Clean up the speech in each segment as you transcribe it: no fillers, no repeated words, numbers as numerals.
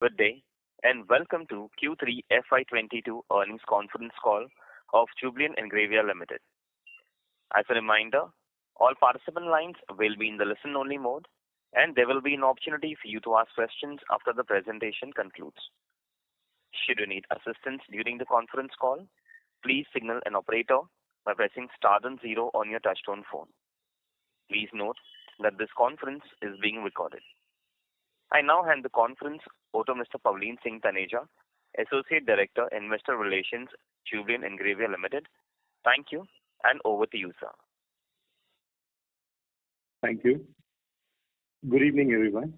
Good day, and welcome to Q3FY22 earnings conference call of Jubilant Ingrevia Limited. As a reminder, all participant lines will be in the listen-only mode, and there will be an opportunity for you to ask questions after the presentation concludes. Should you need assistance during the conference call, please signal an operator by pressing star then zero on your touchtone phone. Please note that this conference is being recorded. I now hand the conference over to Mr. Pavleen Singh Taneja, Associate Director, Investor Relations, Jubilant Ingrevia Limited. Thank you, and over to you, sir. Thank you. Good evening, everyone.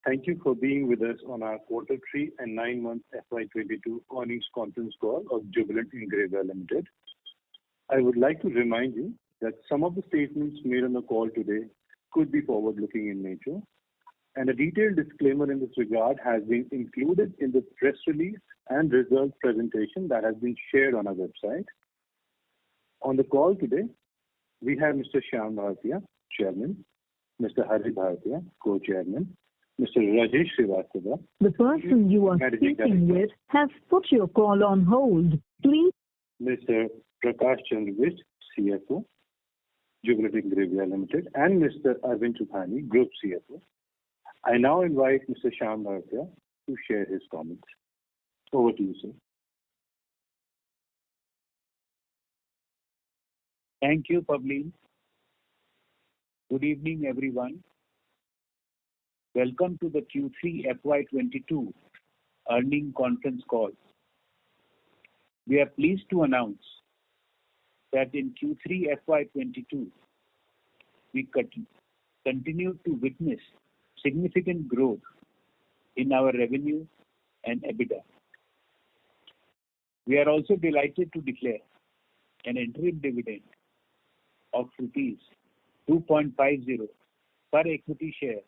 Thank you for being with us on our Q3 and 9-month FY22 earnings conference call of Jubilant Ingrevia Limited. I would like to remind you that some of the statements made on the call today could be forward-looking in nature, and a detailed disclaimer in this regard has been included in the press release and results presentation that has been shared on our website. On the call today, we have Mr. Shyam Bhartia, Chairman, Mr. Hari Bhartia, Co-Chairman, Mr. Rajesh Srivastava. The person you are speaking with has put your call on hold. Please. Mr. Prakash Chandra Vij, CFO, Jubilant Ingrevia Limited, and Mr. Arvind Chukhani, Group CFO. I now invite Mr. Shyam Bhartia to share his comments. Over to you, sir. Thank you, Pavleen. Good evening, everyone. Welcome to the Q3 FY22 earnings conference call. We are pleased to announce that in Q3 FY22, we continue to witness significant growth in our revenue and EBITDA. We are also delighted to declare an interim dividend of rupees 2.50 per equity share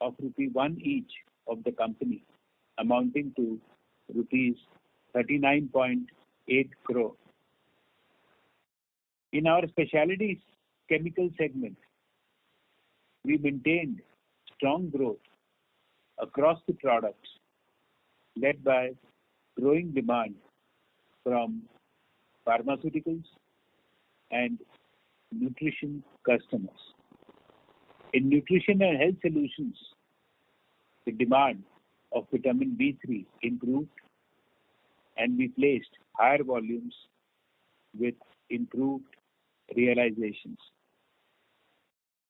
of rupee 1 each of the company, amounting to rupees 39.8 crore. In our specialty chemical segment, we maintained strong growth across the products, led by growing demand from pharmaceuticals and nutrition customers. In nutrition and health solutions, the demand of vitamin B3 improved, and we placed higher volumes with improved realizations.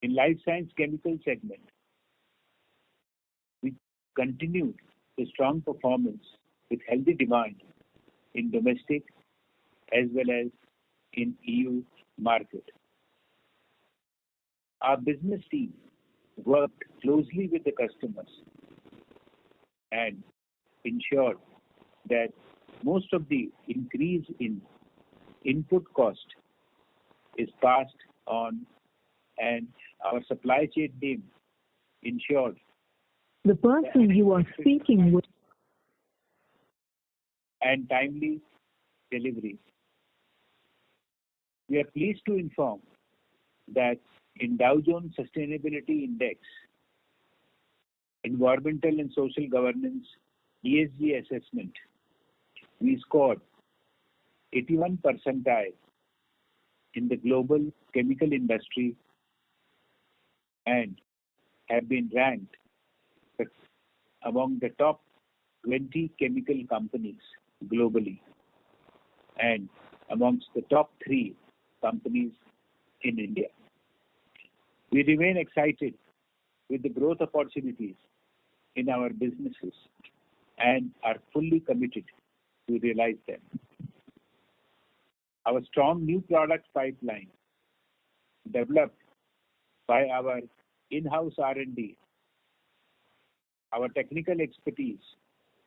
In life science chemical segment, we continued the strong performance with healthy demand in domestic as well as in EU market. Our business team worked closely with the customers and ensured that most of the increase in input cost is passed on, and our supply chain team ensured the person you are speaking with and timely delivery. We are pleased to inform that in Dow Jones Sustainability Index, Environmental and Social Governance ESG assessment, we scored 81 percentile in the global chemical industry and have been ranked among the top 20 chemical companies globally and amongst the top 3 companies in India. We remain excited with the growth opportunities in our businesses and are fully committed to realize them. Our strong new product pipeline, developed by our in-house R&D, our technical expertise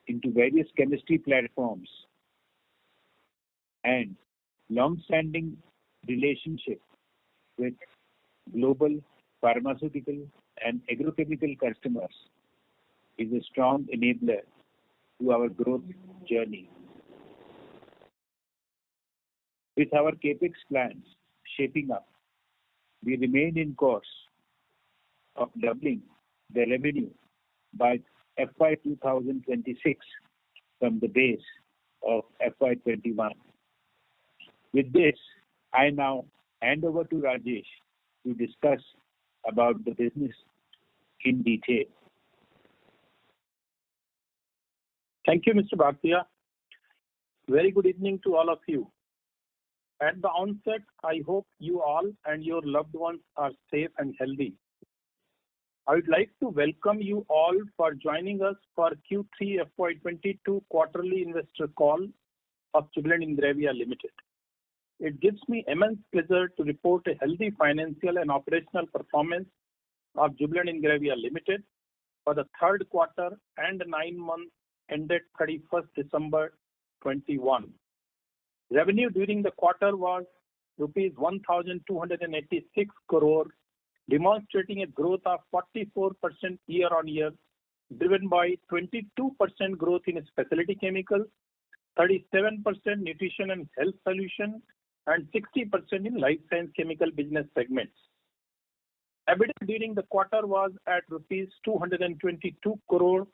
into various chemistry platforms, and long-standing relationship with global pharmaceutical and agrochemical customers is a strong enabler to our growth journey. With our capex plans shaping up, we remain in course of doubling the revenue by FY 2026 from the base of FY 21. With this, I now hand over to Rajesh to discuss about the business in detail. Thank you, Mr. Bhartiya. Very good evening to all of you. At the onset, I hope you all and your loved ones are safe and healthy. I would like to welcome you all for joining us for Q3FY22 quarterly investor call of Jubilant Ingrevia Limited. It gives me immense pleasure to report a healthy financial and operational performance of Jubilant Ingrevia Limited for the third quarter and 9 months ended 31st December 21. Revenue during the quarter was rupees 1,286 crore, demonstrating a growth of 44% year-on-year, driven by 22% growth in specialty chemicals, 37% nutrition and health solution, and 60% in life science chemical business segments. EBITDA during the quarter was at rupees 222 crore,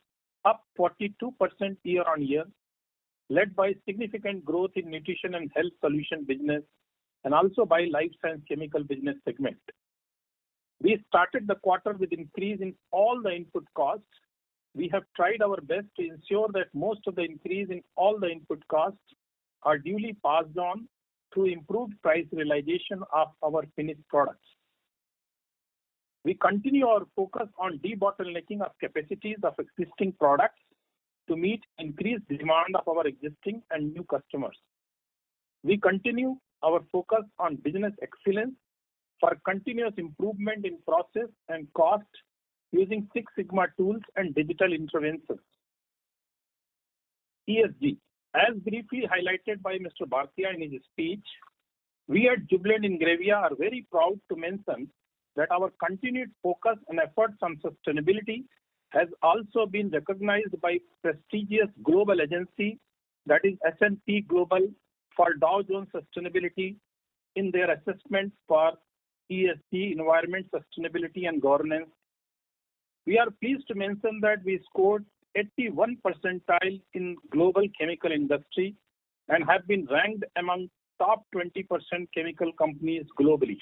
up 42% year-on-year, led by significant growth in nutrition and health solution business and also by life science chemical business segment. We started the quarter with increase in all the input costs. We have tried our best to ensure that most of the increase in all the input costs are duly passed on through improved price realization of our finished products. We continue our focus on debottlenecking of capacities of existing products to meet increased demand of our existing and new customers. We continue our focus on business excellence for continuous improvement in process and cost using Six Sigma tools and digital interventions. ESG. As briefly highlighted by Mr. Bhartiya in his speech, we at Jubilant Ingrevia are very proud to mention that our continued focus and efforts on sustainability has also been recognized by prestigious global agency, that is S&P Global, for Dow Jones Sustainability in their assessment for ESG, environment, sustainability and governance. We are pleased to mention that we scored 81 percentile in global chemical industry and have been ranked among top 20% chemical companies globally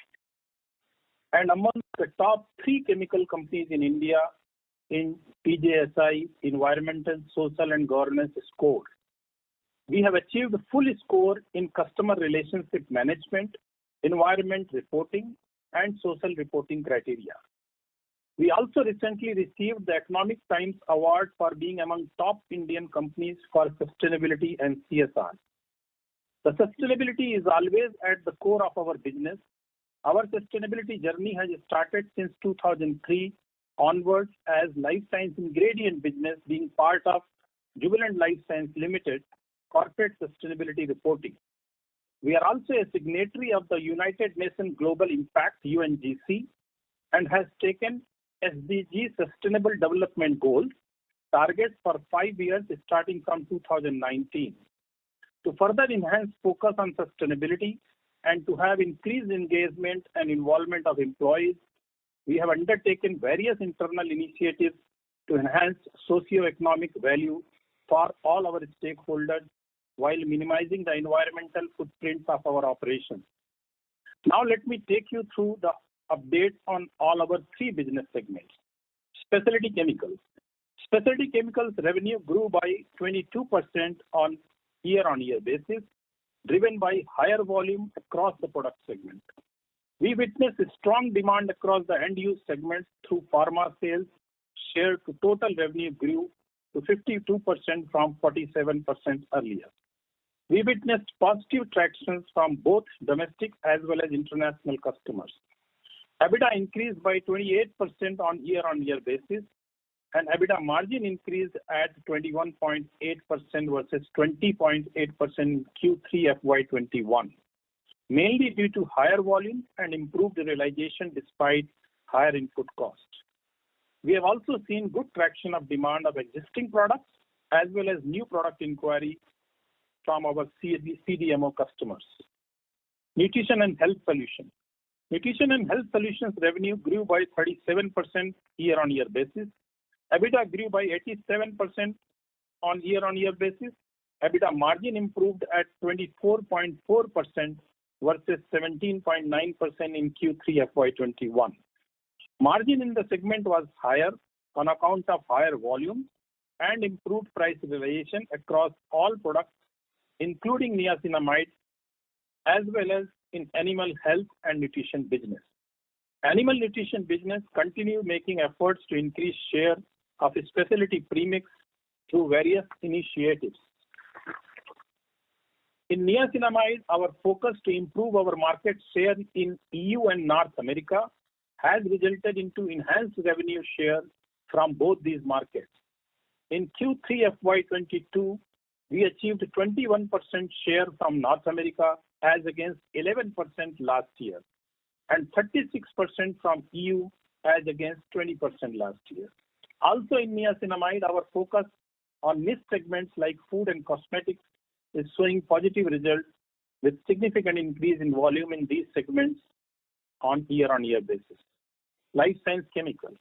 and among the top 3 chemical companies in India in PJSI Environmental, Social and Governance score. We have achieved full score in customer relationship management, environment reporting and social reporting criteria. We also recently received the Economic Times Award for being among top Indian companies for sustainability and CSR. The sustainability is always at the core of our business. Our sustainability journey has started since 2003 onwards as life science ingredient business being part of Jubilant Life Science Limited corporate sustainability reporting. We are also a signatory of the United Nations Global Impact UNGC and has taken SDG Sustainable Development Goals targets for 5 years starting from 2019. To further enhance focus on sustainability and to have increased engagement and involvement of employees, we have undertaken various internal initiatives to enhance socio-economic value for all our stakeholders while minimizing the environmental footprints of our operations. Now let me take you through the updates on all our 3 business segments. Specialty chemicals. Specialty chemicals revenue grew by 22% on year-on-year basis, driven by higher volume across the product segment. We witnessed a strong demand across the end-use segments through pharma sales. Share to total revenue grew to 52% from 47% earlier. We witnessed positive tractions from both domestic as well as international customers. EBITDA increased by 28% on year-on-year basis, and EBITDA margin increased at 21.8% versus 20.8% in Q3FY21, mainly due to higher volume and improved realization despite higher input costs. We have also seen good traction of demand of existing products as well as new product inquiry from our CDMO customers. Nutrition and health solutions. Nutrition and health solutions revenue grew by 37% year-on-year basis, EBITDA grew by 87% on year-on-year basis. EBITDA margin improved at 24.4% versus 17.9% in Q3 FY21. Margin in the segment was higher on account of higher volume and improved price realization across all products, including niacinamide, as well as in animal health and nutrition business. Animal nutrition business continue making efforts to increase share of specialty premix through various initiatives. In niacinamide, our focus to improve our market share in EU and North America has resulted into enhanced revenue share from both these markets. In Q3 FY22, we achieved 21% share from North America as against 11% last year, and 36% from EU as against 20% last year. Also in niacinamide, our focus on niche segments like food and cosmetics is showing positive results with significant increase in volume in these segments on year-on-year basis. Life science chemicals.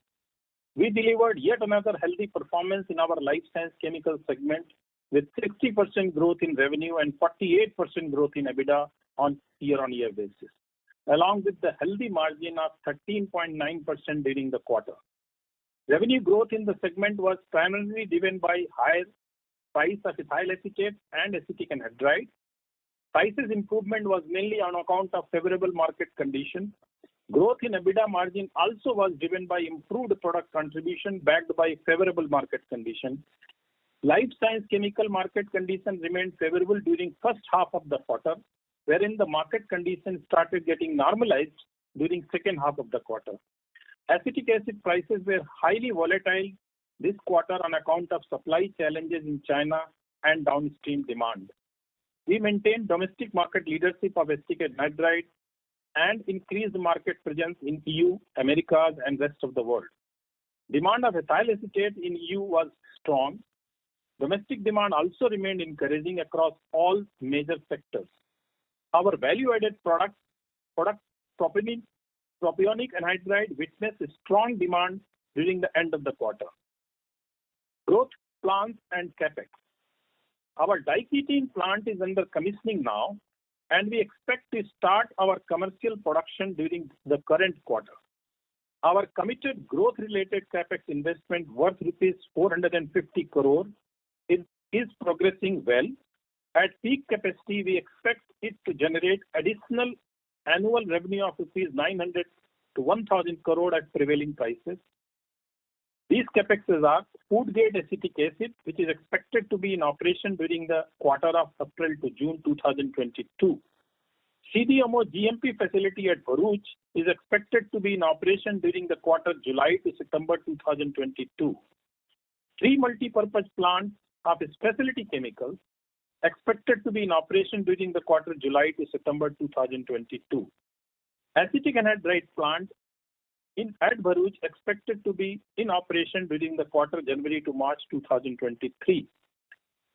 We delivered yet another healthy performance in our life science chemical segment with 60% growth in revenue and 48% growth in EBITDA on year-on-year basis, along with the healthy margin of 13.9% during the quarter. Revenue growth in the segment was primarily driven by higher price of ethyl acetate and acetic anhydride. Prices improvement was mainly on account of favorable market conditions. Growth in EBITDA margin also was driven by improved product contribution backed by favorable market conditions. Life science chemical market conditions remained favorable during first half of the quarter, wherein the market conditions started getting normalized during second half of the quarter. Acetic acid prices were highly volatile this quarter on account of supply challenges in China and downstream demand. We maintained domestic market leadership of acetic anhydride and increased market presence in EU, Americas, and rest of the world. Demand of ethyl acetate in EU was strong. Domestic demand also remained encouraging across all major sectors. Our value-added product propionic anhydride witnessed strong demand during the end of the quarter. Growth plans and capex. Our diketene plant is under commissioning now, and we expect to start our commercial production during the current quarter. Our committed growth-related capex investment worth rupees 450 crore is progressing well. At peak capacity, we expect it to generate additional annual revenue of rupees 900 to 1,000 crore at prevailing prices. These capexes are food-grade acetic acid, which is expected to be in operation during the quarter of April to June 2022. CDMO GMP facility at Bharuch is expected to be in operation during the quarter July to September 2022. 3 multi-purpose plants of specialty chemicals expected to be in operation during the quarter July to September 2022. Acetic anhydride plant at Bharuch expected to be in operation during the quarter January to March 2023.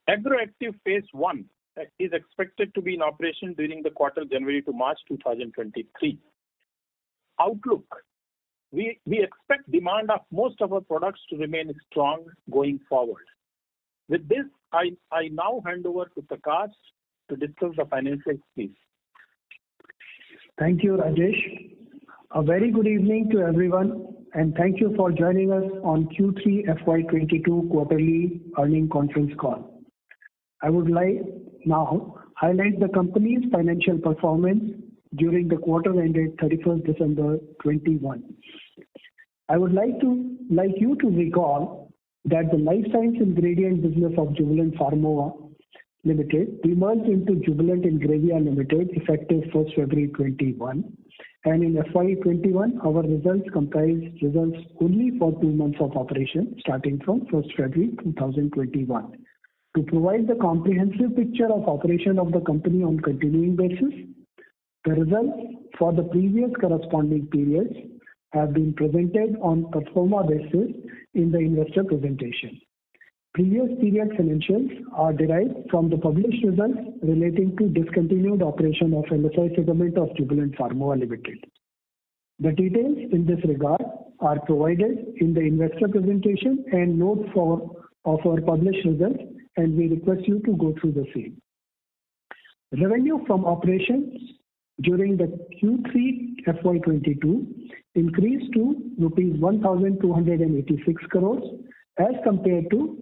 Agroactive phase 1 is expected to be in operation during the quarter January to March 2023. Outlook. We expect demand of most of our products to remain strong going forward. With this, I now hand over to Prakash to discuss the financials, please. Thank you, Rajesh. A very good evening to everyone, and thank you for joining us on Q3 FY22 quarterly earnings conference call. I would like now highlight the company's financial performance during the quarter ended 31st December 21. I would like you to recall that the life science ingredient business of Jubilant Pharma Limited demerged into Jubilant Ingrevia Limited effective 1st February 21, and in FY21 our results comprise results only for 2 months of operation starting from 1st February 2021. To provide the comprehensive picture of operation of the company on continuing basis, the results for the previous corresponding periods have been presented on pro forma basis in the investor presentation. Previous period financials are derived from the published results relating to discontinued operation of LSI segment of Jubilant Pharma Limited. The details in this regard are provided in the investor presentation and note of our published results, and we request you to go through the same. Revenue from operations during the Q3 FY22 increased to rupees 1,286 crores as compared to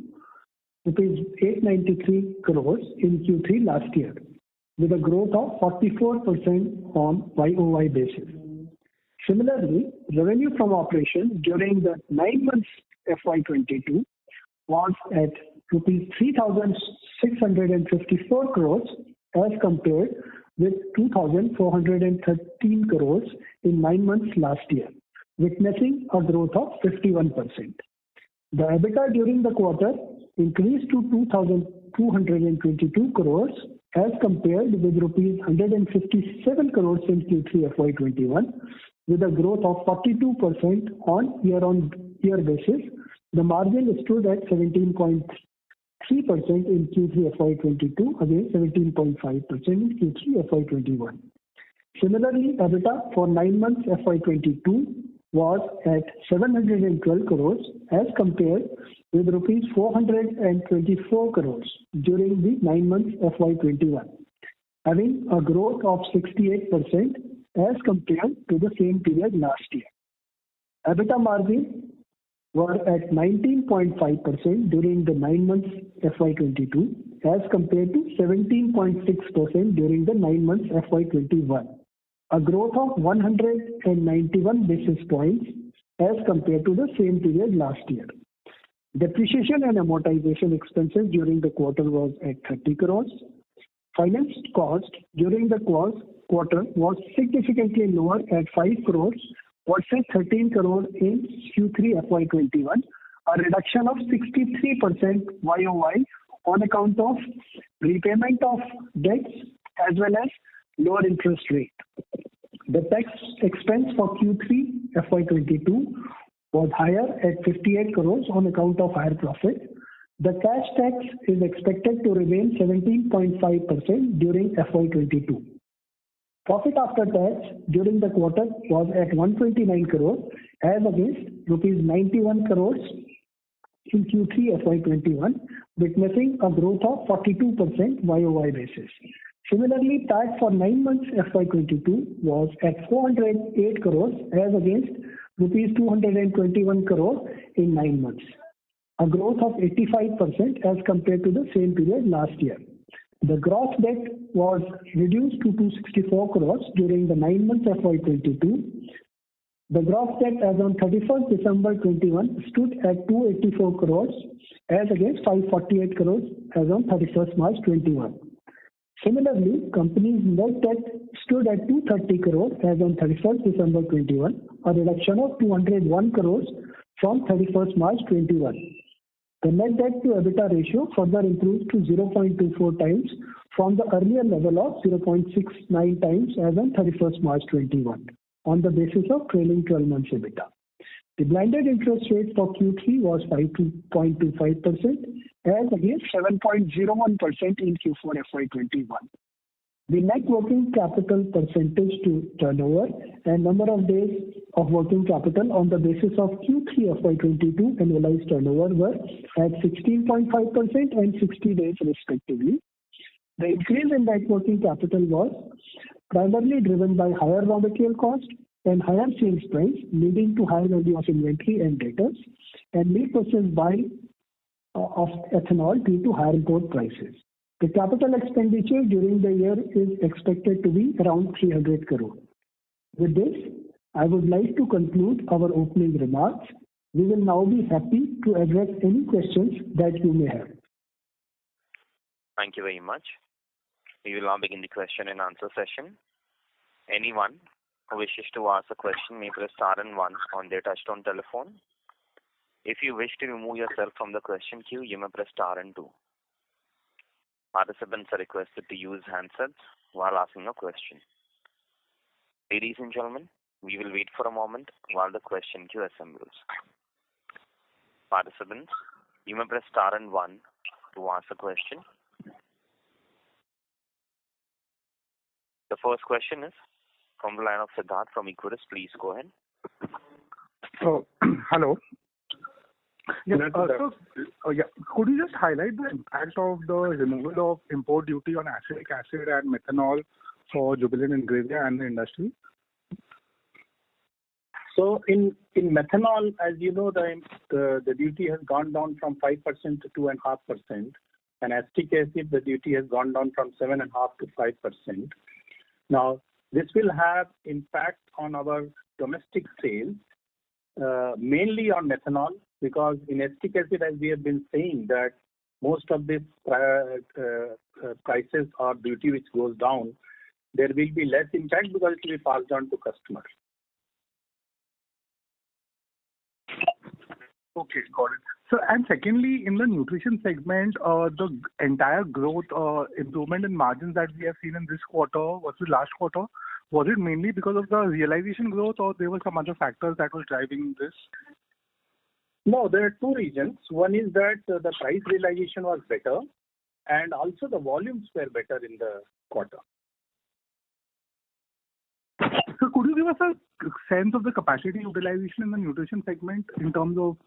rupees 893 crores in Q3 last year, with a growth of 44% on YOY basis. Similarly, revenue from operations during the 9 months FY22 was at rupees 3,654 crores as compared with 2,413 crores in 9 months last year, witnessing a growth of 51%. The EBITDA during the quarter increased to 2,222 crores as compared with rupees 157 crores in Q3 FY21, with a growth of 42% on year-on-year basis. The margin stood at 17.3% in Q3 FY22 against 17.5% in Q3 FY21. Similarly, EBITDA for 9 months FY22 was at 712 crores as compared with rupees 424 crores during the 9 months FY21, having a growth of 68% as compared to the same period last year. EBITDA margin were at 19.5% during the 9 months FY22 as compared to 17.6% during the 9 months FY21, a growth of 191 basis points as compared to the same period last year. Depreciation and amortization expenses during the quarter was at 30 crores. Finance cost during the quarter was significantly lower at 5 crores versus 13 crores in Q3 FY21, a reduction of 63% YOY on account of repayment of debts as well as lower interest rate. The tax expense for Q3 FY22 was higher at 58 crores on account of higher profit. The cash tax is expected to remain 17.5% during FY22. Profit after tax during the quarter was at 129 crores as against rupees 91 crores in Q3 FY21, witnessing a growth of 42% YOY basis. Similarly, PAT for 9 months FY22 was at 408 crores as against rupees 221 crores in 9 months, a growth of 85% as compared to the same period last year. The gross debt was reduced to 264 crores during the 9 months FY22. The gross debt as on 31st December 21 stood at 284 crores as against 548 crores as on 31st March 21. Similarly, company's net debt stood at 230 crores as on 31st December 21, a reduction of 201 crores from 31st March 21. The net debt to EBITDA ratio further improved to 0.24 times from the earlier level of 0.69 times as on 31st March 21 on the basis of trailing 12 months EBITDA. The blended interest rate for Q3 was 5.25% as against 7.01% in Q4 FY21. The net working capital percentage to turnover and number of days of working capital on the basis of Q3 FY22 annualized turnover were at 16.5% and 60 days respectively. The increase in net working capital was primarily driven by higher raw material cost and higher sales price, leading to higher value of inventory and debtors, and milk purchase buy of ethanol due to higher import prices. The capital expenditure during the year is expected to be around 300 crore. With this, I would like to conclude our opening remarks. We will now be happy to address any questions that you may have. Thank you very much. We will now begin the question and answer session. Anyone who wishes to ask a question may press star and 1 on their touchtone telephone. If you wish to remove yourself from the question queue, you may press star and 2. Participants are requested to use handsets while asking a question. Ladies and gentlemen, we will wait for a moment while the question queue assembles. Participants, you may press star and 1 to ask a question. The first question is from the line of Siddharth from Equirus. Please go ahead. Hello. Yeah, could you just highlight the impact of the removal of import duty on acetic acid and methanol for Jubilant Ingrevia and the industry? So in methanol, as you know, the duty has gone down from 5% to 2.5%, and acetic acid, the duty has gone down from 7.5% to 5%. Now, this will have impact on our domestic sales, mainly on methanol, because in acetic acid, as we have been saying, that most of these prices or duty which goes down, there will be less impact because it will be passed on to customers. Okay, got it. So, and secondly, in the nutrition segment, the entire growth, improvement in margins that we have seen in this quarter versus last quarter, was it mainly because of the realization growth, or there were some other factors that was driving this? No, there are two reasons. One is that the price realization was better, and also the volumes were better in the quarter. So could you give us a sense of the capacity utilization in the nutrition segment in terms of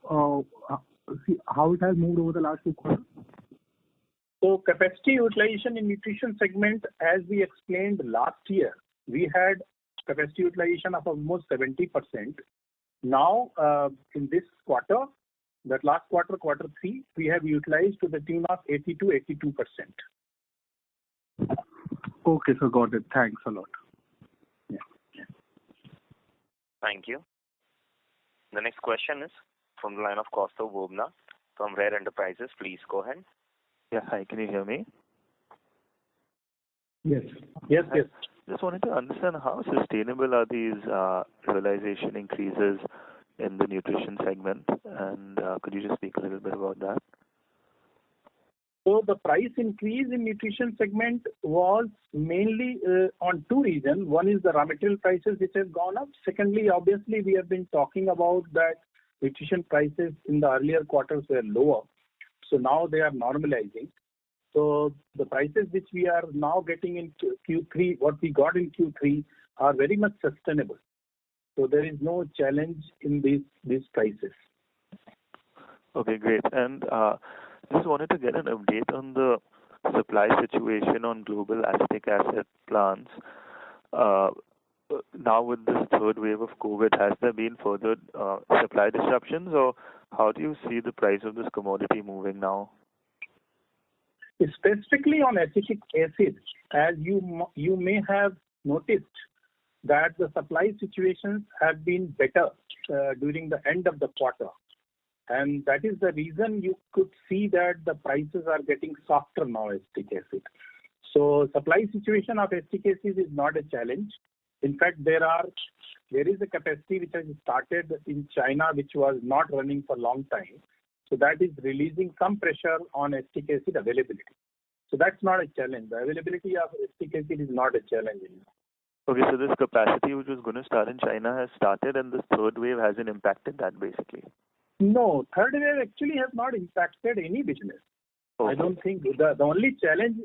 how it has moved over the last 2 quarters? So capacity utilization in nutrition segment, as we explained last year, we had capacity utilization of almost 70%. Now, in this quarter, that last quarter, quarter 3, we have utilized to the tune of 82%. Okay, so got it. Thanks a lot. Thank you. The next question is from the line of Kaustav Bubna from Rare Enterprises. Please go ahead. Yeah, hi. Can you hear me? Yes. Yes. Just wanted to understand how sustainable are these realization increases in the nutrition segment, and could you just speak a little bit about that? So the price increase in nutrition segment was mainly on 2 reasons. One is the raw material prices which have gone up. Secondly, obviously, we have been talking about that nutrition prices in the earlier quarters were lower. So now they are normalizing. So the prices which we are now getting in Q3, what we got in Q3, are very much sustainable. So there is no challenge in these prices. Okay, great. And just wanted to get an update on the supply situation on global acetic acid plants. Now with this third wave of COVID, has there been further supply disruptions, or how do you see the price of this commodity moving now? Specifically on acetic acid, as you may have noticed that the supply situations have been better during the end of the quarter. And that is the reason you could see that the prices are getting softer now, acetic acid. So supply situation of acetic acid is not a challenge. In fact, there is a capacity which has started in China which was not running for a long time. So that is releasing some pressure on acetic acid availability. So that's not a challenge. The availability of acetic acid is not a challenge anymore. Okay, so this capacity which was going to start in China has started, and this third wave hasn't impacted that basically? No, third wave actually has not impacted any business. Okay. I don't think. The only challenge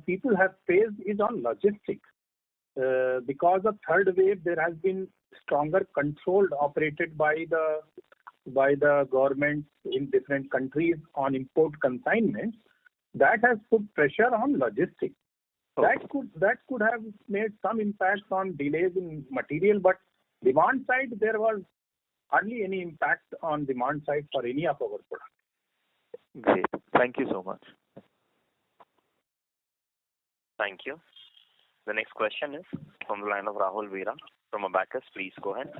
people have faced is on logistics. Because of third wave, there has been stronger control operated by the government in different countries on import consignments. That has put pressure on logistics. Okay. That could have made some impact on delays in material, but demand side there was hardly any impact on demand side for any of our products. Great. Thank you so much. Thank you. The next question is from the line of Rahul Veera from Abacus. Please go ahead.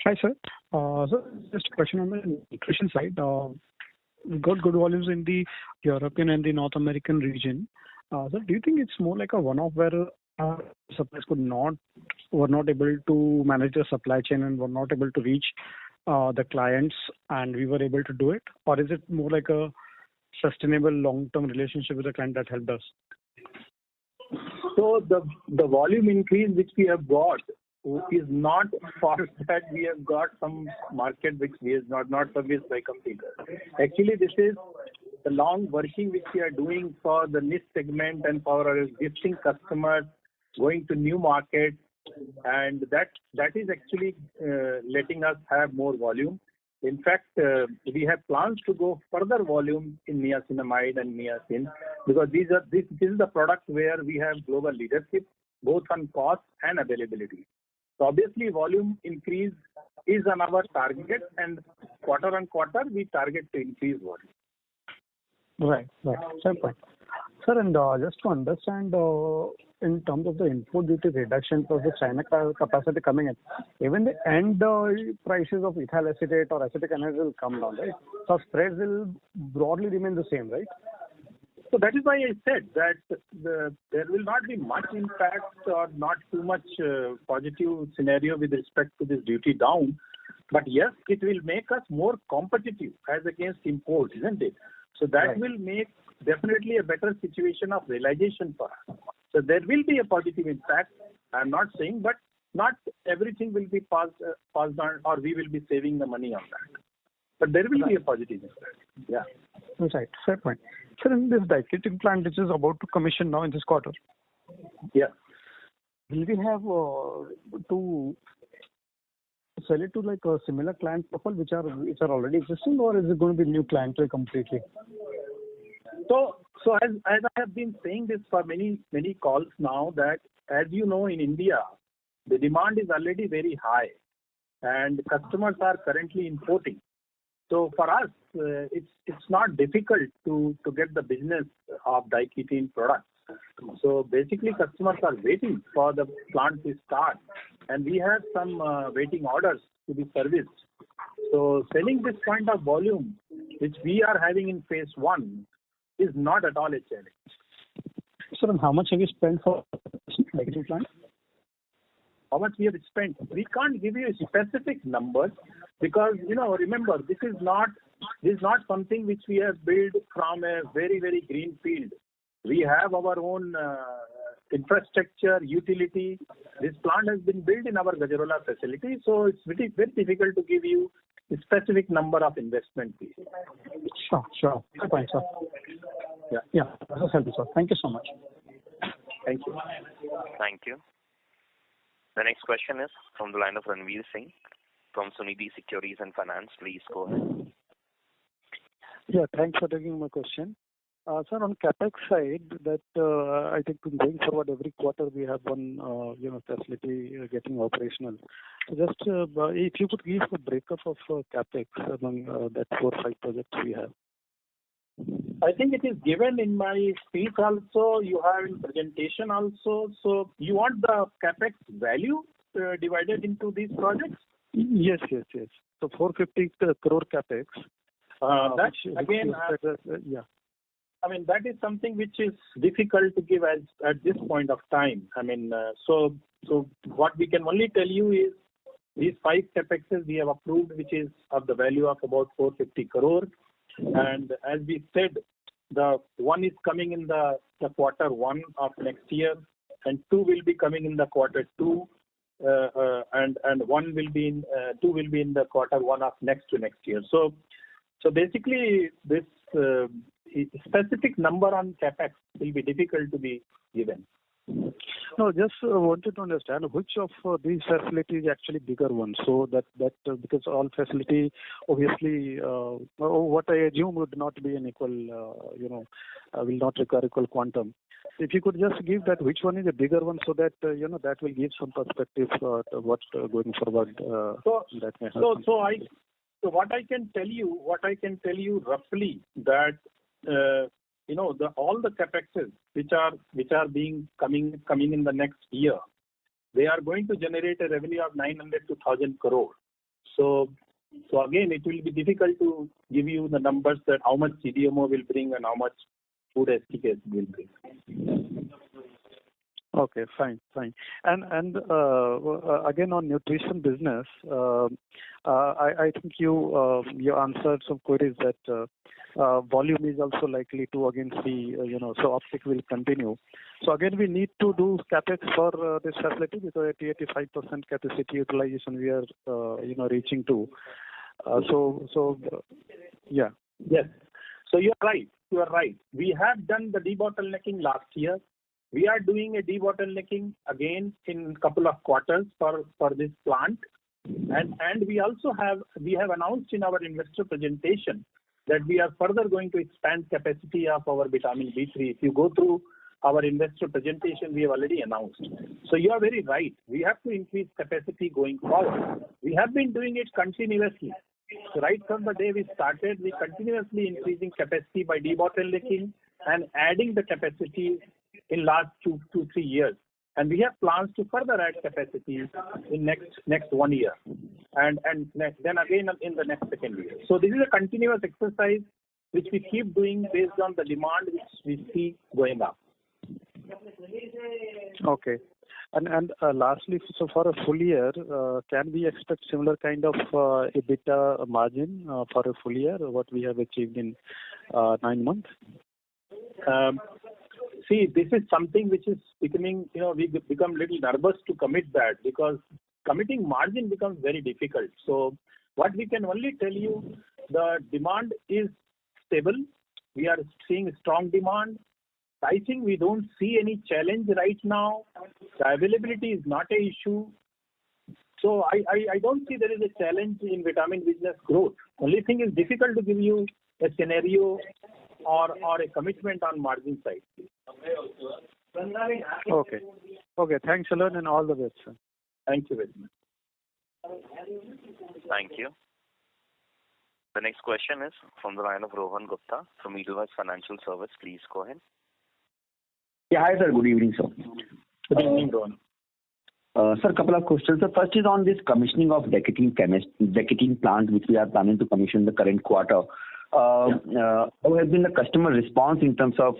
Hi, sir. So just a question on the nutrition side. We got good volumes in the European and the North American region. So do you think it's more like a one-off where suppliers were not able to manage the supply chain and were not able to reach the clients, and we were able to do it? Or is it more like a sustainable long-term relationship with the client that helped us? So the volume increase which we have got is not for that we have got some market which we is not serviced by competitors. Actually, this is the long working which we are doing for the niche segment and for our existing customers, going to new markets and that is actually letting us have more volume. In fact, we have plans to go further volume in niacinamide and niacin, because this is the product where we have global leadership both on cost and availability. So obviously volume increase is on our target, and quarter on quarter we target to increase volume. Right. Fair point. Sir, and just to understand, in terms of the input duty reduction for the China capacity coming in, even the end prices of ethyl acetate or acetic anhydride will come down, right? So spreads will broadly remain the same, right? So that is why I said that there will not be much impact or not too much positive scenario with respect to this duty down. But yes, it will make us more competitive as against imports, isn't it? So that will make definitely a better situation of realization for us. So there will be a positive impact. I'm not saying, but not everything will be passed on, or we will be saving the money on that. But there will be a positive impact. Yeah. Right. Fair point. Sir, in this diketene plant, which is about to commission now in this quarter, yeah, will we have to sell it to like a similar client profile which are already existing, or is it going to be new clientele completely? So as I have been saying this for many calls now, that as you know, in India the demand is already very high and customers are currently importing. So for us, it's not difficult to get the business of diketene products. So basically, customers are waiting for the plant to start, and we have some waiting orders to be serviced. So selling this kind of volume, which we are having in phase 1, is not at all a challenge. Sir, and how much have you spent for diketene plant? How much we have spent? We can't give you specific numbers because, remember, this is not something which we have built from a very, very green field. We have our own infrastructure, utility. This plant has been built in our Gajarola facility, so it's very, very difficult to give you a specific number of investment fees. Sure. Good point, sir. Yeah. That's helpful, sir. Thank you so much. Thank you. Thank you. The next question is from the line of Ranveer Singh from Sunidhi Securities and Finance. Please go ahead. Yeah, thanks for taking my question. Sir, on CapEx side, that I think going forward every quarter we have one facility getting operational. So just if you could give a breakup of CapEx among that 4 or 5 projects we have. I think it is given in my speech also. You have in presentation also. So you want the capex value divided into these projects? Yes. So 450 crore capex. That again, I mean, that is something which is difficult to give at this point of time. I mean, so what we can only tell you is these 5 capexes we have approved, which is of the value of about 450 crore. And as we said, the one is coming in the quarter 1 of next year, and 2 will be coming in the quarter 2, and 2 will be in the quarter 1 of next year. So basically, this specific number on capex will be difficult to be given. No, just wanted to understand which of these facilities is actually bigger one. So that because all facility obviously what I assume would not be an equal, will not require equal quantum. If you could just give that which one is a bigger one, so that that will give some perspective to what going forward that may happen. So what I can tell you roughly that all the capexes which are being coming in the next year, they are going to generate a revenue of 900 to 1,000 crore. So again, it will be difficult to give you the numbers that how much CDMO will bring and how much food SDKs will bring. Okay, fine. And again on nutrition business, I think you answered some queries that volume is also likely to again see, so uptick will continue. So again, we need to do capex for this facility because at 85% capacity utilization we are reaching to. Yeah. Yes. So you are right. We have done the debottlenecking last year. We are doing a debottlenecking again in a couple of quarters for this plant. And we have announced in our investor presentation that we are further going to expand capacity of our vitamin B3. If you go through our investor presentation, we have already announced. So you are very right. We have to increase capacity going forward. We have been doing it continuously. So right from the day we started, we continuously increasing capacity by debottlenecking and adding the capacity in last 2-3 years. And we have plans to further add capacity in next 1 year, and then again in the next second year. So this is a continuous exercise which we keep doing based on the demand which we see going up. Okay. And lastly, so for a full year, can we expect similar kind of EBITDA margin for a full year, what we have achieved in 9 months? See, this is something which is becoming, we become a little nervous to commit that, because committing margin becomes very difficult. So what we can only tell you, the demand is stable. We are seeing strong demand. Pricing, we don't see any challenge right now. The availability is not an issue. So I don't see there is a challenge in vitamin business growth. Only thing is difficult to give you a scenario or a commitment on margin side. Okay. Thanks a lot and all the best, sir. Thank you very much. Thank you. The next question is from the line of Rohan Gupta from Edelweiss Financial Service. Please go ahead. Yeah, hi sir. Good evening, sir. Good evening, Rohan. Sir, a couple of questions. The first is on this commissioning of decatine plant, which we are planning to commission the current quarter. How has been the customer response in terms of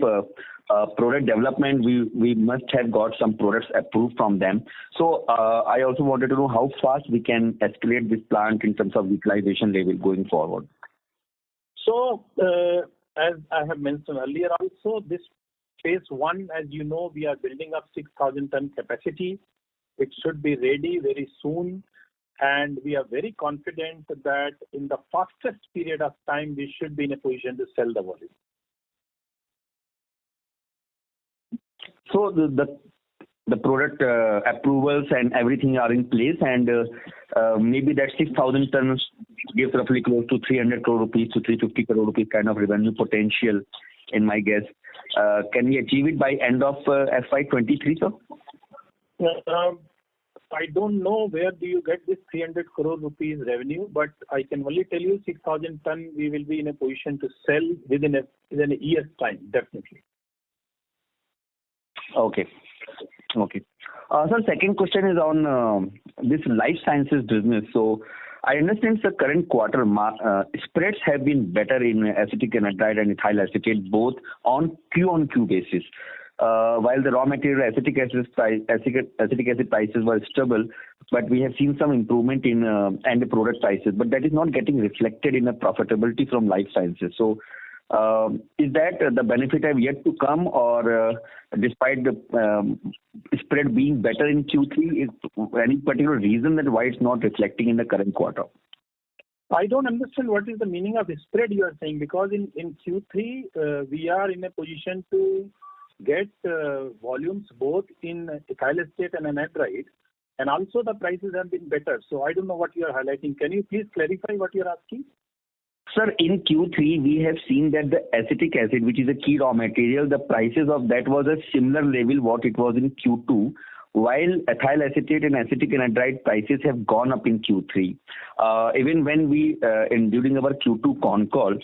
product development? We must have got some products approved from them. So I also wanted to know how fast we can escalate this plant in terms of utilization level going forward. So as I have mentioned earlier also, this phase 1, as you know, we are building up 6,000 ton capacity. It should be ready very soon. And we are very confident that in the fastest period of time, we should be in a position to sell the volume. So the product approvals and everything are in place, and maybe that 6,000 tons gives roughly close to 300 crore rupees to 350 crore rupees kind of revenue potential, in my guess. Can we achieve it by end of FY23, sir? I don't know where do you get this 300 crore rupees revenue, but I can only tell you 6,000 ton we will be in a position to sell within a year's time, definitely. Okay. Sir, second question is on this life sciences business. So I understand the current quarter spreads have been better in acetic anhydride and ethyl acetate, both on Q-on-Q basis. While the raw material acetic acid prices were stable, but we have seen some improvement in end product prices, but that is not getting reflected in the profitability from life sciences. So is that the benefit have yet to come, or despite the spread being better in Q3, is any particular reason that why it's not reflecting in the current quarter? I don't understand what is the meaning of spread you are saying, because in Q3 we are in a position to get volumes both in ethyl acetate and anhydride, and also the prices have been better. So I don't know what you are highlighting. Can you please clarify what you are asking? Sir, in Q3 we have seen that the acetic acid, which is a key raw material, the prices of that was a similar level what it was in Q2, while ethyl acetate and acetic anhydride prices have gone up in Q3. Even when we during our Q2 con call,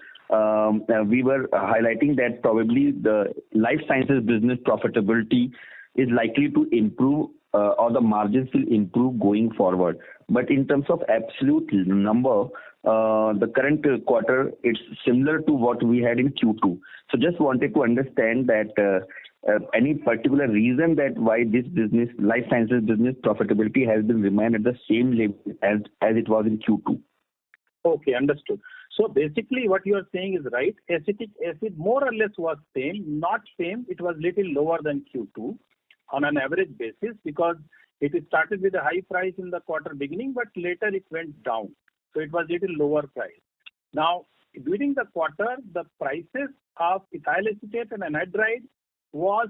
we were highlighting that probably the life sciences business profitability is likely to improve, or the margins will improve going forward. But in terms of absolute number, the current quarter, it's similar to what we had in Q2. So just wanted to understand that any particular reason that why this business, life sciences business profitability has been remained at the same level as it was in Q2. Okay, understood. So basically what you are saying is right. Acetic acid more or less was same, not same. It was little lower than Q2 on an average basis, because it started with a high price in the quarter beginning, but later it went down. So it was little lower price. Now, during the quarter, the prices of ethyl acetate and anhydride was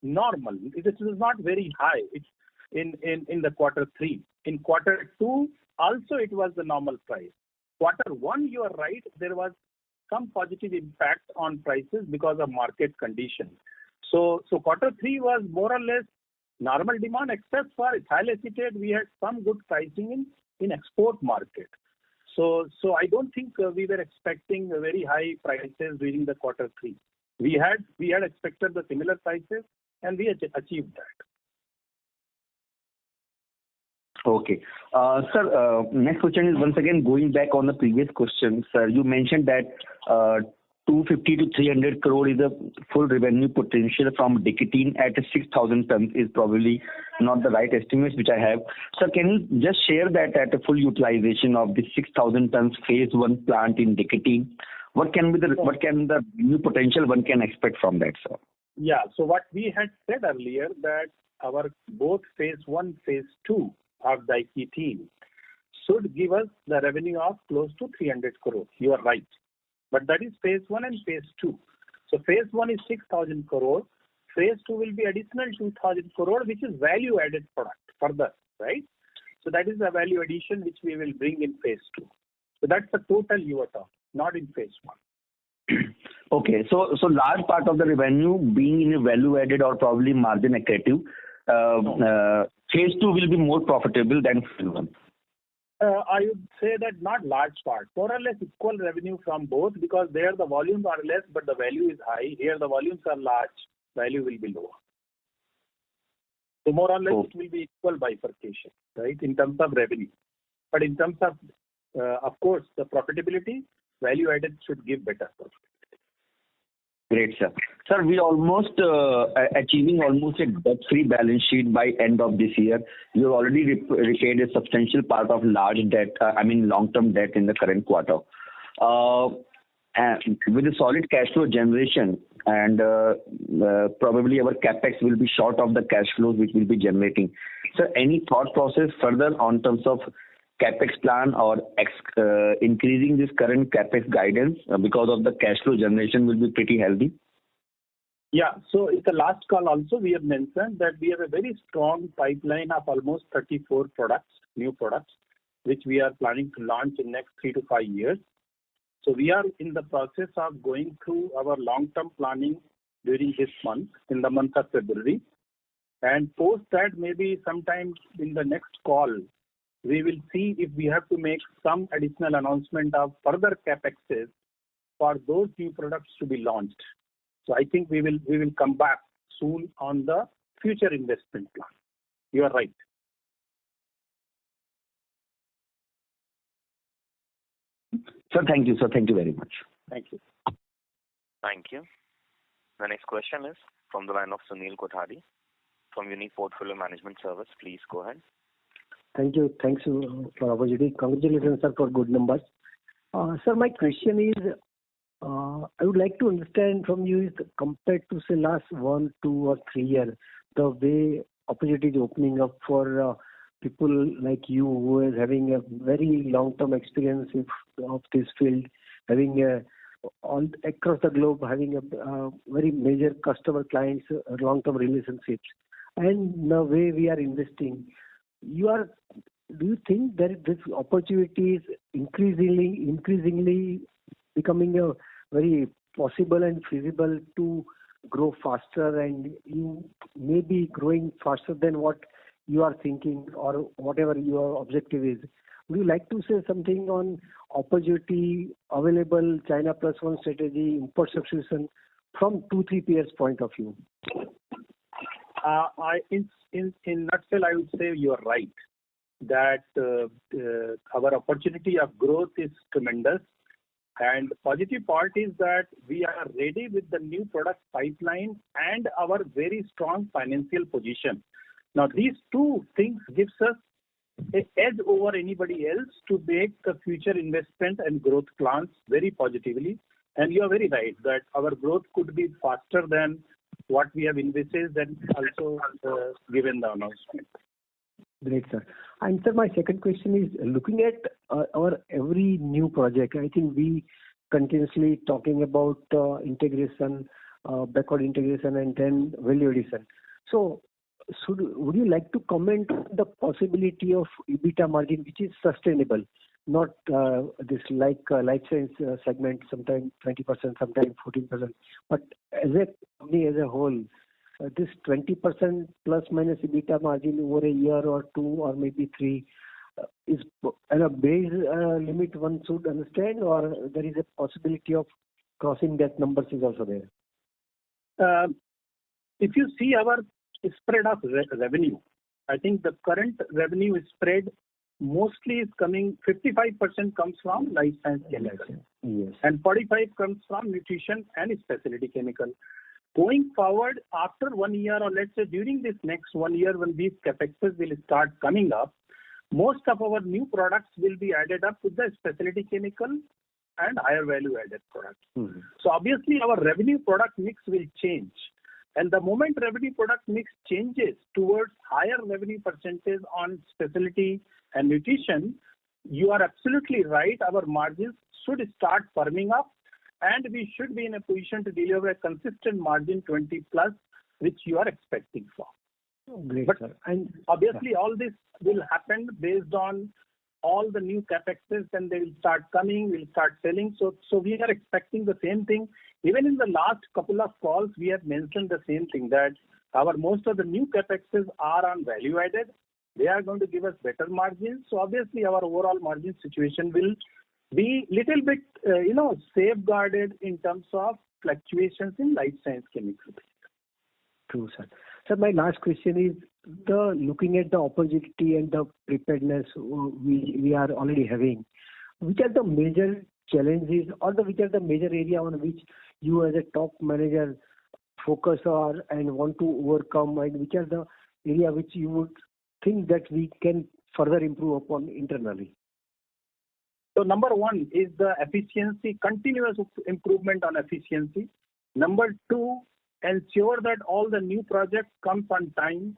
normal. This is not very high. It's in the quarter 3. In quarter 2, also it was the normal price. Quarter 1, you are right, there was some positive impact on prices because of market conditions. So quarter 3 was more or less normal demand, except for ethyl acetate. We had some good pricing in export market. So I don't think we were expecting very high prices during the quarter 3. We had expected the similar prices, and we achieved that. Okay. Sir, next question is once again going back on the previous question. Sir, you mentioned that 250 to 300 crore is a full revenue potential from Dicotine at 6,000 tons is probably not the right estimate which I have. Sir, can you just share that at a full utilization of the 6,000 tons phase 1 plant in Dicotine? What can the new potential one can expect from that, sir? Yeah. So what we had said earlier that our both phase 1, phase 2 of Dicotine should give us the revenue of close to 300 crore. You are right. But that is phase 1 and phase 2. So phase 1 is 6,000 crore. Phase 2 will be additional 2,000 crore, which is value added product further, right? So that is the value addition which we will bring in phase 2. So that's the total you are talking, not in phase 1. Okay. So large part of the revenue being in a value added or probably margin accretive, phase 2 will be more profitable than phase 1. I would say that not large part, more or less equal revenue from both, because there the volumes are less but the value is high. Here the volumes are large, value will be lower. So more or less it will be equal bifurcation, right, in terms of revenue. But in terms of course, the profitability, value added should give better profitability. Great, sir. Sir, we almost achieving almost a debt-free balance sheet by end of this year. You have already repaid a substantial part of large debt, long-term debt in the current quarter. And with a solid cash flow generation and probably our capex will be short of the cash flows which will be generating. Sir, any thought process further on terms of capex plan or increasing this current capex guidance because of the cash flow generation will be pretty healthy? Yeah. So in the last call also we have mentioned that we have a very strong pipeline of almost 34 products, new products, which we are planning to launch in next 3 to 5 years. So we are in the process of going through our long-term planning during this month, in the month of February. And post that, maybe sometime in the next call, we will see if we have to make some additional announcement of further capexes for those new products to be launched. So I think we will come back soon on the future investment plan. You are right. Sir, thank you. Sir, thank you very much. Thank you. Thank you. The next question is from the line of Sunil Kothari from Unique Portfolio Management Service. Please go ahead. Thank you. Thanks for opportunity. Congratulations, sir, for good numbers. Sir, my question is, I would like to understand from you is compared to say last 1, 2 or 3 years, the way opportunity is opening up for people like you who is having a very long-term experience of this field, having all across the globe, having a very major customer clients, long-term relationships, and the way we are investing. Do you think that this opportunity is increasingly becoming a very possible and feasible to grow faster, and you may be growing faster than what you are thinking or whatever your objective is? Would you like to say something on opportunity available, China Plus One strategy, import substitution from 2-3 years point of view? In nutshell, I would say you are right that our opportunity of growth is tremendous, and the positive part is that we are ready with the new product pipeline and our very strong financial position. Now these two things gives us an edge over anybody else to make the future investment and growth plans very positively. And you are very right that our growth could be faster than what we have envisaged and also given the announcement. Great, sir. And sir, my second question is looking at our every new project. I think we continuously talking about integration, backward integration, and then value addition. So, would you like to comment on the possibility of EBITDA margin which is sustainable, not this like life science segment, sometimes 20%, sometimes 14%, but as a company as a whole, this 20% plus minus EBITDA margin over a year or two or maybe three is a base limit one should understand, or there is a possibility of crossing that numbers is also there? If you see our spread of revenue, I think the current revenue spread mostly is coming, 55% comes from life science chemical, yes, and 45% comes from nutrition and specialty chemical. Going forward, after 1 year, or let's say during this next 1 year, when these capexes will start coming up, most of our new products will be added up with the specialty chemical and higher value added products. Mm-hmm. So obviously our revenue product mix will change. And the moment revenue product mix changes towards higher revenue percentage on specialty and nutrition, you are absolutely right. Our margins should start firming up, and we should be in a position to deliver a consistent margin 20 plus, which you are expecting for. Great, but sir. And obviously all this will happen based on all the new capexes, and they will start coming, will start selling. So we are expecting the same thing. Even in the last couple of calls, we have mentioned the same thing, that our most of the new capexes are on value added. They are going to give us better margins. So obviously our overall margin situation will be little bit, safeguarded in terms of fluctuations in life science chemicals. True, sir. Sir, my last question is, looking at the opportunity and the preparedness we are already having, which are the major challenges, or which are the major area on which you as a top manager focus on and want to overcome, and which are the area which you would think that we can further improve upon internally? So number one is the efficiency, continuous improvement on efficiency. Number two, ensure that all the new projects comes on time.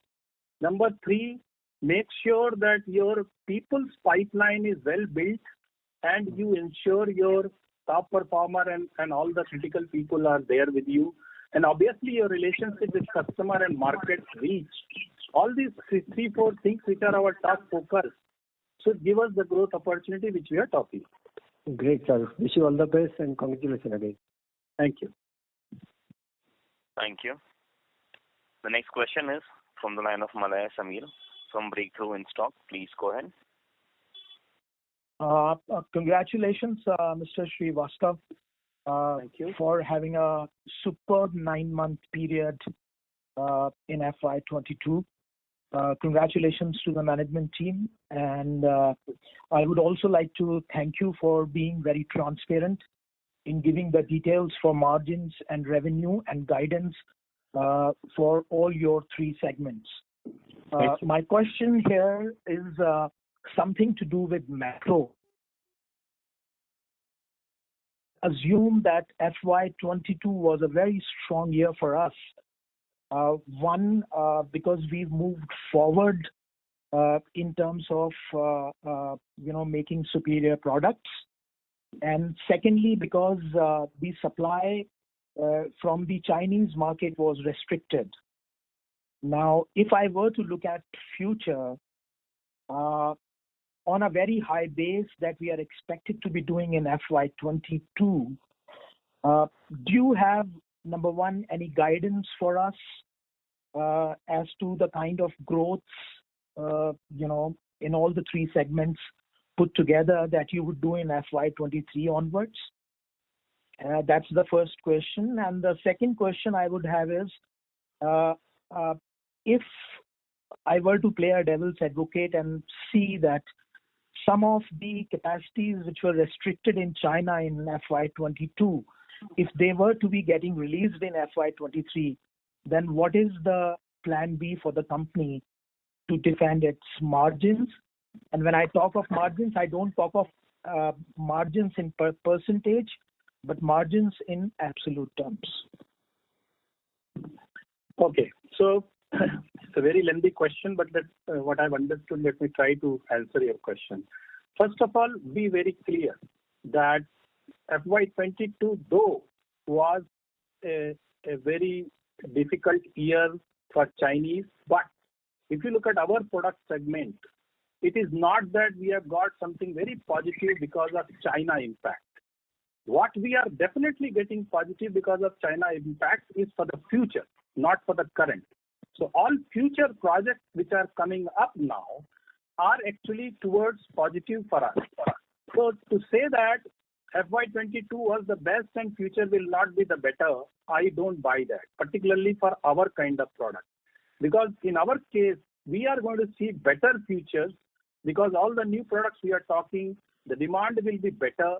Number three, make sure that your people's pipeline is well built, and you ensure your top performer and all the critical people are there with you. And obviously your relationship with customer and market reach. All these three, four things which are our top focus should give us the growth opportunity which we are talking. Great, sir. Wish you all the best and congratulations again. Thank you. Thank you. The next question is from the line of Malaya Samir from Breakthrough in Stock. Please go ahead. Congratulations, Mr. Srivastav, Thank you for having a superb 9-month period in FY22. Congratulations to the management team, and I would also like to thank you for being very transparent in giving the details for margins and revenue and guidance for all your three segments. My question here is something to do with macro. Assume that FY22 was a very strong year for us. One, because we've moved forward in terms of making superior products, and secondly because the supply from the Chinese market was restricted. Now, if I were to look at future on a very high base that we are expected to be doing in FY22, do you have, number one, any guidance for us as to the kind of growths, in all the three segments put together that you would do in FY23 onwards? That's the first question. And the second question I would have is, if I were to play a devil's advocate and see that some of the capacities which were restricted in China in FY22, if they were to be getting released in FY23, then what is the plan B for the company to defend its margins? And when I talk of margins, I don't talk of margins in percentage, but margins in absolute terms. Okay, so it's a very lengthy question, but what I've understood, let me try to answer your question. First of all, be very clear that FY22 though was a very difficult year for Chinese, but if you look at our product segment, it is not that we have got something very positive because of China impact. What we are definitely getting positive because of China impact is for the future, not for the current. So all future projects which are coming up now are actually towards positive for us. So to say that FY22 was the best and future will not be the better, I don't buy that, particularly for our kind of product. Because in our case, we are going to see better futures because all the new products we are talking, the demand will be better.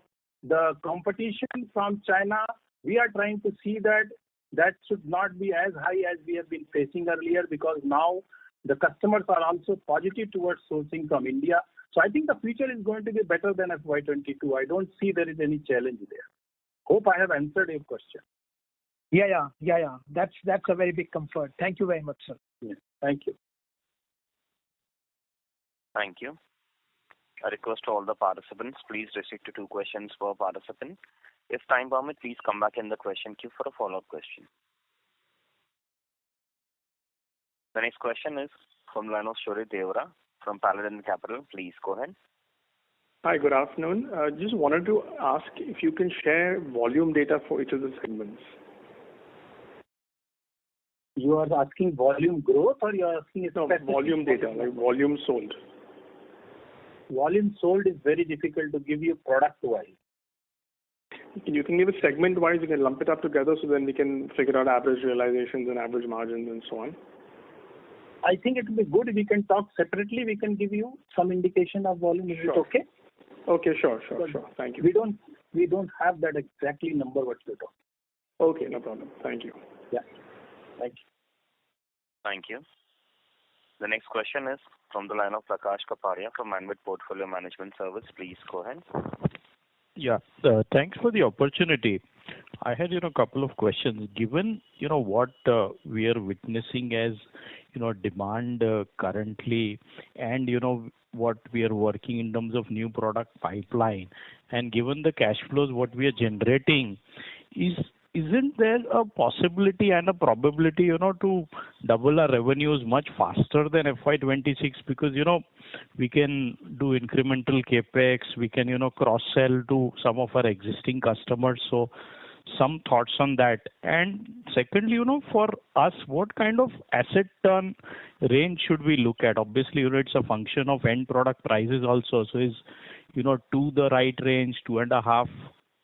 The competition from China, we are trying to see that should not be as high as we have been facing earlier because now the customers are also positive towards sourcing from India. So I think the future is going to be better than FY22. I don't see there is any challenge there. Hope I have answered your question. Yeah. That's a very big comfort. Thank you very much, sir. Yeah. Thank you. Thank you. A request to all the participants, please restrict to 2 questions per participant. If time permits, please come back in the question queue for a follow-up question. The next question is from the line of Shuri Devra from Paladin Capital. Please go ahead. Hi, good afternoon. Just wanted to ask if you can share volume data for each of the segments. You are asking volume growth or you are asking volume data, like volume sold. Volume sold is very difficult to give you product-wise. You can give it segment-wise, you can lump it up together so then we can figure out average realizations and average margins and so on. I think it will be good if we can talk separately. We can give you some indication of volume. Is it okay? Okay, sure. Thank you. We don't have that exactly number what you're talking. Okay, no problem. Thank you. Yeah. Thank you. Thank you. The next question is from the line of Prakash Kapadia from Manvit Portfolio Management Service. Please go ahead. Yeah, thanks for the opportunity. I had a couple of questions. Given what we are witnessing as demand currently, and what we are working in terms of new product pipeline, and given the cash flows what we are generating, isn't there a possibility and a probability to double our revenues much faster than FY26? Because we can do incremental capex, we can cross sell to some of our existing customers. So some thoughts on that. And secondly, for us, what kind of asset turn range should we look at? Obviously, it's a function of end product prices also. So is 2 the right range, 2.5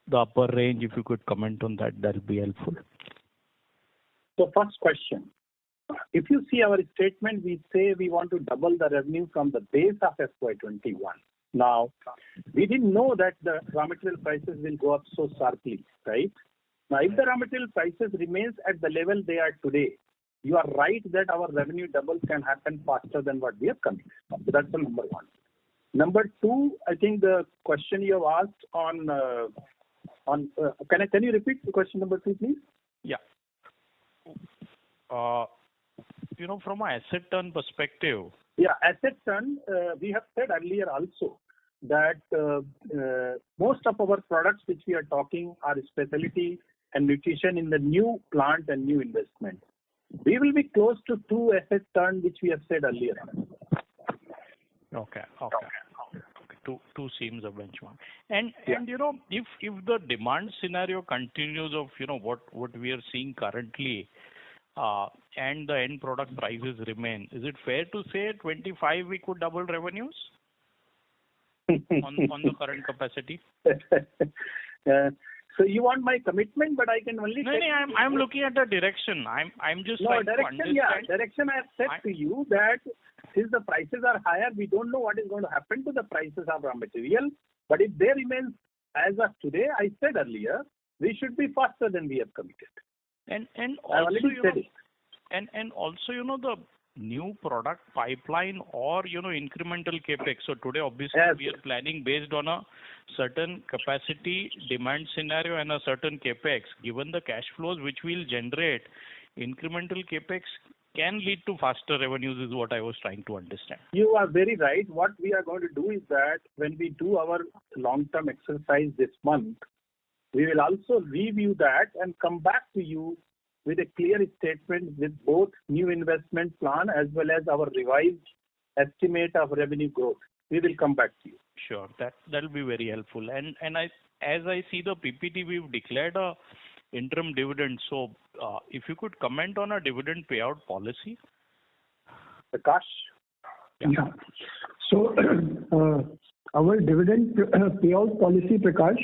the upper range? If you could comment on that, that would be helpful. So first question. If you see our statement, we say we want to double the revenue from the base of FY21. Now, we didn't know that the raw material prices will go up so sharply, right? Now, if the raw material prices remains at the level they are today, you are right that our revenue double can happen faster than what we have committed. So that's the number one. Number two, I think the question you have asked can you repeat the question number 2, please? Yeah. From an asset turn perspective. Yeah, asset turn, we have said earlier also that most of our products which we are talking are specialty and nutrition in the new plant and new investment. We will be close to 2 asset turn, which we have said earlier. Okay. 2 seems a benchmark. And if the demand scenario continues of what we are seeing currently, and the end product prices remain, is it fair to say 25 we could double revenues on the current capacity? So you want my commitment, but I can only. No, I'm looking at the direction. I'm just trying to understand. Yeah, direction I have said to you that since the prices are higher, we don't know what is going to happen to the prices of raw material. But if they remain as of today, I said earlier, we should be faster than we have committed. And also, the new product pipeline or incremental capex. So today, obviously, we are planning based on a certain capacity demand scenario and a certain capex. Given the cash flows which we'll generate, incremental capex can lead to faster revenues is what I was trying to understand. You are very right. What we are going to do is that when we do our long-term exercise this month, We will also review that and come back to you with a clear statement with both new investment plan as well as our revised estimate of revenue growth. We will come back to you. Sure. That'll be very helpful. And as I see the PPT, we've declared a interim dividend. So if you could comment on our dividend payout policy. Prakash? Yeah. So our dividend payout policy, Prakash,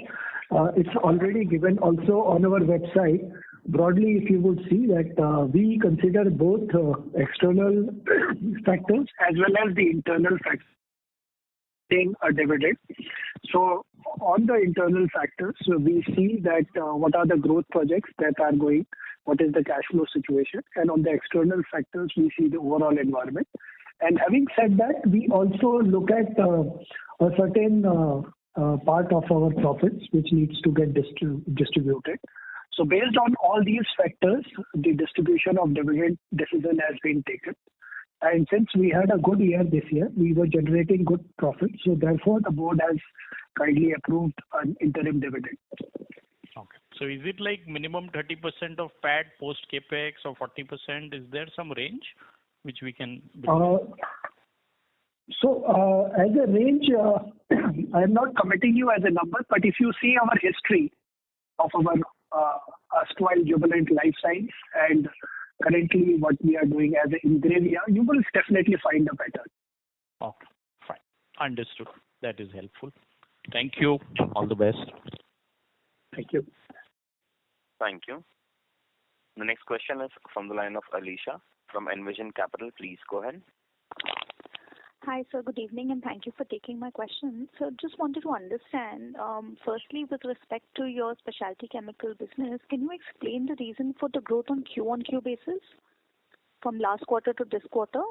it's already given also on our website. Broadly, if you would see that we consider both external factors as well as the internal factors in a dividend. So on the internal factors, we see that what are the growth projects that are going, what is the cash flow situation, and on the external factors, we see the overall environment. And having said that, we also look at a certain part of our profits which needs to get distributed. So based on all these factors, the distribution of dividend decision has been taken. And since we had a good year this year, we were generating good profits. So therefore, the board has kindly approved an interim dividend. Okay. So is it like minimum 30% of PAT post capex or 40%? Is there some range which we can? So as a range, I am not committing you as a number, but if you see our history of our erstwhile Jubilant Life Science and currently what we are doing as an Ingrevia, you will definitely find a pattern. Okay, fine. Understood. That is helpful. Thank you. All the best. Thank you. Thank you. The next question is from the line of Alicia from Envision Capital. Please go ahead. Hi, sir. Good evening, and thank you for taking my question. So just wanted to understand, firstly, with respect to your specialty chemical business, can you explain the reason for the growth on Q-on-Q basis from last quarter to this quarter?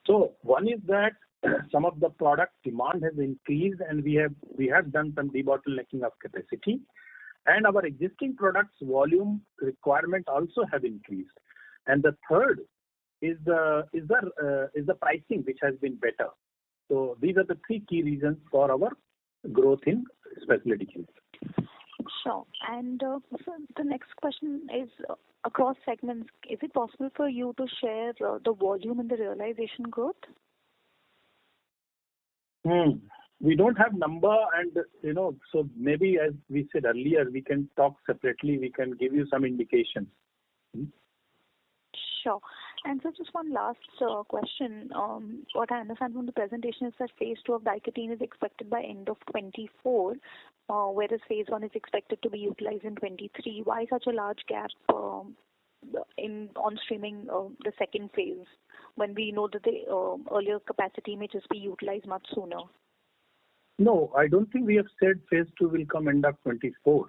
So one is that some of the product demand has increased, and we have done some debottlenecking of capacity, and our existing products volume requirement also have increased. And the third is the pricing, which has been better. So these are the three key reasons for our growth in specialty chemicals. Sure. And so the next question is across segments. Is it possible for you to share the volume and the realization growth? We don't have number, and so maybe as we said earlier, we can talk separately. We can give you some indication. Sure. And so just one last question. What I understand from the presentation is that phase 2 of diketene is expected by end of 24, whereas phase 1 is expected to be utilized in 23. Why such a large gap in on streaming the second phase when we know that the earlier capacity may just be utilized much sooner? No, I don't think we have said phase 2 will come end of 24.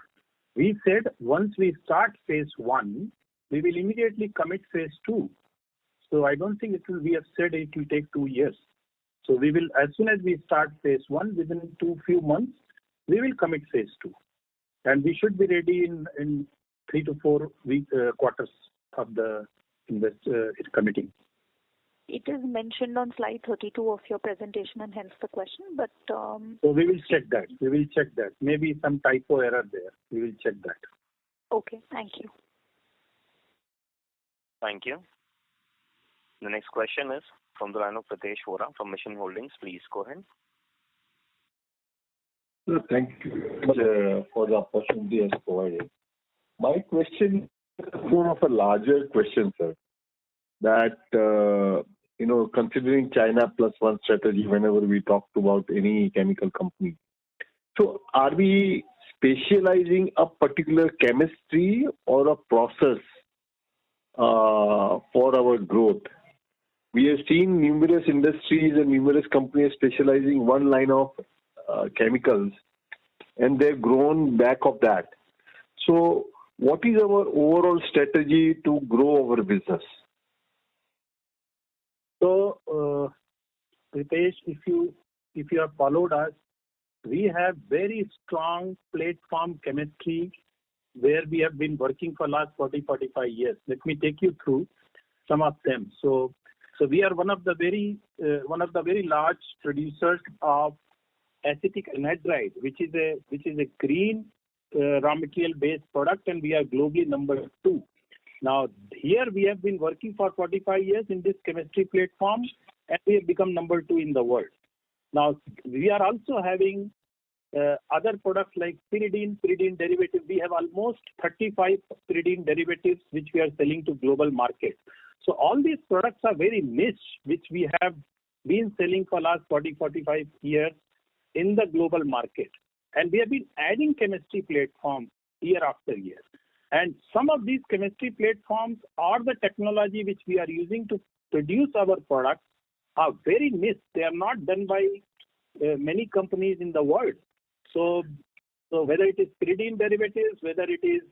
We said once we start phase 1, we will immediately commit phase 2. So I don't think we have said it will take 2 years. So we will, as soon as we start phase 1, within few months, we will commit phase 2. And we should be ready in 3 to 4 quarters of the committing. It is mentioned on slide 32 of your presentation, and hence the question. But so we will check that. Maybe some typo error there. We will check that. Okay. Thank you. Thank you. The next question is from the line of Pritesh Vora from Mission Holdings. Please go ahead. Thank you for the opportunity as provided. My question is more of a larger question, sir. That, considering China plus one strategy whenever we talk about any chemical company. So are we specializing a particular chemistry or a process for our growth? We have seen numerous industries and numerous companies specializing one line of chemicals, and they've grown back of that. So what is our overall strategy to grow our business? So, Pritesh, if you have followed us, we have very strong platform chemistry where we have been working for last 40-45 years. Let me take you through some of them. So we are one of the very large producers of acetic anhydride, which is a green raw material based product, and we are globally number 2. Now, here we have been working for 45 years in this chemistry platform, and we have become number 2 in the world. Now, we are also having other products like pyridine derivative. We have almost 35 pyridine derivatives which we are selling to global market. So all these products are very niche, which we have been selling for last 40-45 years in the global market. And we have been adding chemistry platform year after year. And some of these chemistry platforms or the technology which we are using to produce our products are very niche. They are not done by many companies in the world. So whether it is pyridine derivatives, whether it is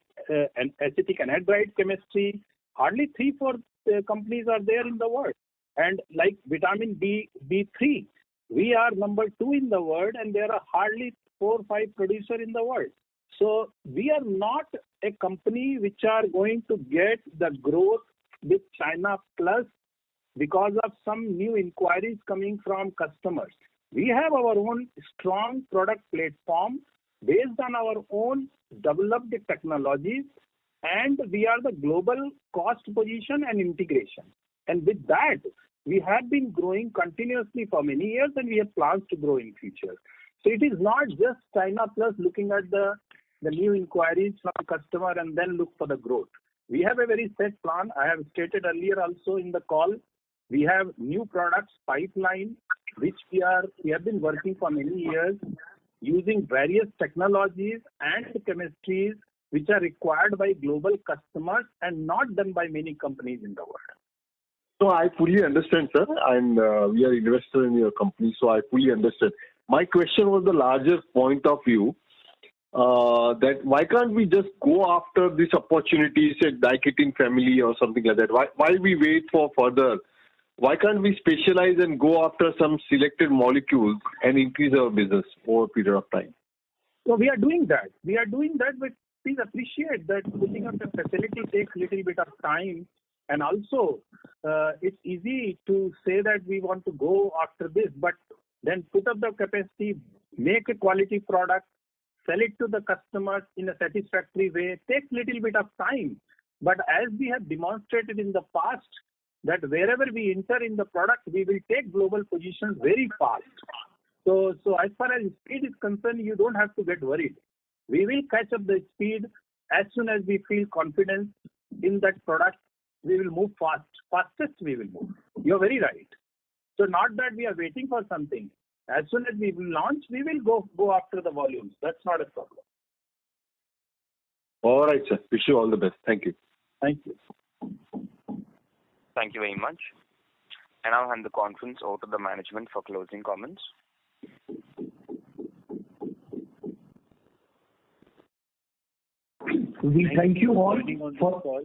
an acetic anhydride chemistry, hardly 3-4 companies are there in the world. And like vitamin B3, we are number 2 in the world, and there are hardly 4 or 5 producers in the world. So we are not a company which are going to get the growth with China plus because of some new inquiries coming from customers. We have our own strong product platform based on our own developed technologies, and we are the global cost position and integration. And with that, we have been growing continuously for many years, and we have plans to grow in future. So it is not just China plus looking at the new inquiries from customer and then look for the growth. We have a very set plan. I have stated earlier also in the call, we have new products pipeline, which we have been working for many years using various technologies and chemistries which are required by global customers and not done by many companies in the world. So I fully understand, sir, and we are invested in your company, so I fully understand. My question was the larger point of view, that why can't we just go after this opportunity, say diketene family or something like that? Why we wait for further? Why can't we specialize and go after some selected molecules and increase our business over a period of time? So we are doing that. But please appreciate that putting up the facility takes a little bit of time. And also, it's easy to say that we want to go after this, but then put up the capacity, make a quality product, sell it to the customers in a satisfactory way. It takes a little bit of time. But as we have demonstrated in the past, that wherever we enter in the product, we will take global positions very fast. So as far as speed is concerned, you don't have to get worried. We will catch up the speed as soon as we feel confidence in that product. We will move fast. Fastest we will move. You're very right. So not that we are waiting for something. As soon as we will launch, we will go after the volumes. That's not a problem. All right, sir. Wish you all the best. Thank you. Thank you. Thank you very much. And I'll hand the conference over to the management for closing comments. We thank you all for call.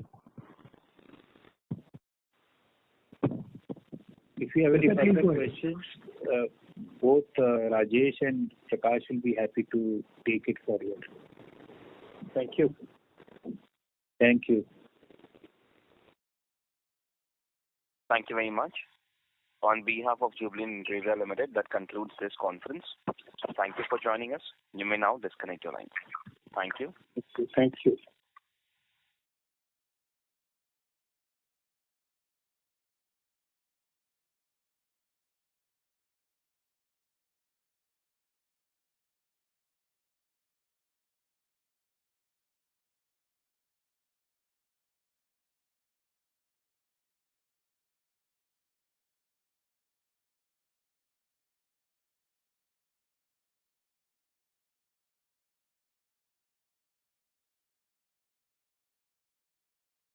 If you have any further questions, both Rajesh and Prakash will be happy to take it forward. Thank you. Thank you. Thank you very much. On behalf of Jubilant Ingrevia Limited, that concludes this conference. Thank you for joining us. You may now disconnect your line. Thank you. Thank you.